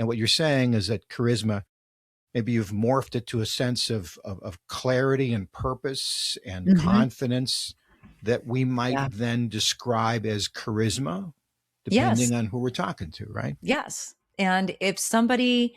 And what you're saying is that charisma, maybe you've morphed it to a sense of clarity and purpose and Mm-hmm. confidence that we might Yeah. then describe as charisma, Yes. depending on who we're talking to, right? Yes. And if somebody,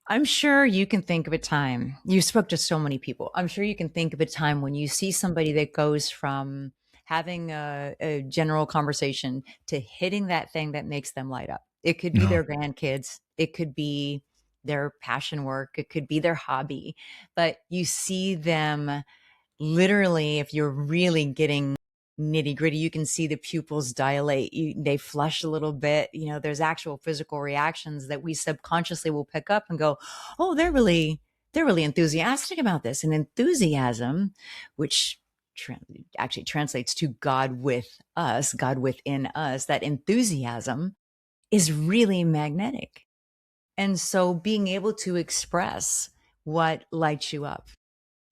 I'm sure you can think of a time, you spoke to so many people. I'm sure you can think of a time when you see somebody that goes from having a general conversation to hitting that thing that makes them light up. It could be No. their grandkids, it could be their passion work, it could be their hobby, but you see them literally, if you're really getting nitty gritty, you can see the pupils dilate. They flush a little bit. There's actual physical reactions that we subconsciously will pick up and go, "Oh, they're really enthusiastic about this." And enthusiasm, which actually translates to God with us, God within us, that enthusiasm is really magnetic. And so being able to express what lights you up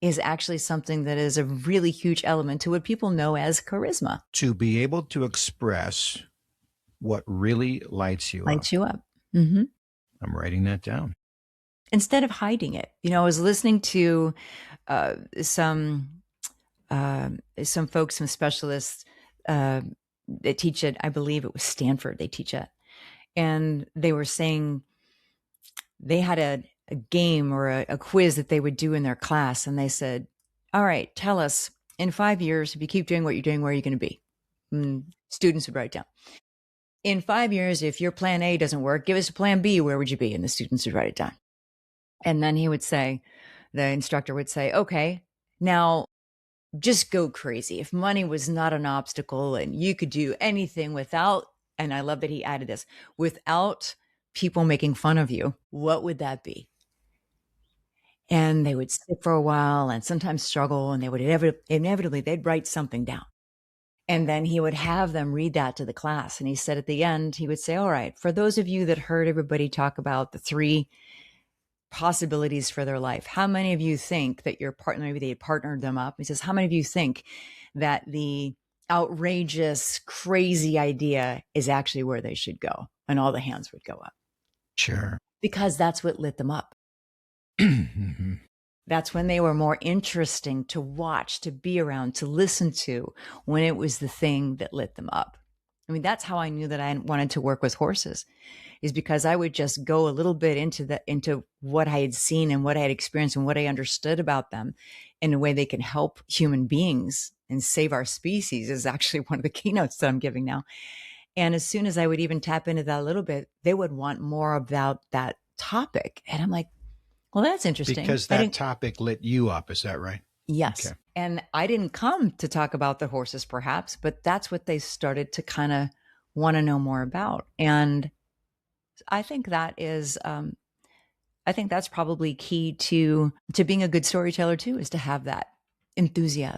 is actually something that is a really huge element to what people know as charisma. To be able to express what really lights you up. Lights you up. Mm-hmm. I'm writing that down. Instead of hiding it. I was listening to some folks, some specialists that teach it. I believe it was Stanford. They teach it. And they were saying they had a game or a quiz that they would do in their class. And they said, all right, tell us in 5 years, if you keep doing what you're doing, where are you going to be? And students would write down. In 5 years, if your plan A doesn't work, give us a plan B. Where would you be? And the students would write it down. And then the instructor would say, okay, now just go crazy. If money was not an obstacle and you could do anything without, and I love that he added this, without people making fun of you, what would that be? And they would sit for a while and sometimes struggle, and they would inevitably, they'd write something down. And then he would have them read that to the class. And he said at the end, he would say, all right, for those of you that heard everybody talk about the 3 possibilities for their life, how many of you think that your partner, maybe they had partnered them up. He says, how many of you think that the outrageous, crazy idea is actually where they should go? And all the hands would go up. Sure. Because that's what lit them up. Mm-hmm. That's when they were more interesting to watch, to be around, to listen to, when it was the thing that lit them up. I mean, that's how I knew that I wanted to work with horses, is because I would just go a little bit into what I had seen and what I had experienced and what I understood about them in a way they can help human beings and save our species, is actually one of the keynotes that I'm giving now. And as soon as I would even tap into that a little bit, they would want more about that topic. And I'm like, well, that's interesting. Because that topic lit you up. Is that right? Yes. Okay. And I didn't come to talk about the horses perhaps, but that's what they started to kind of want to know more about. And I think that is, I think that's probably key to being a good storyteller too, is to have that enthusiasm.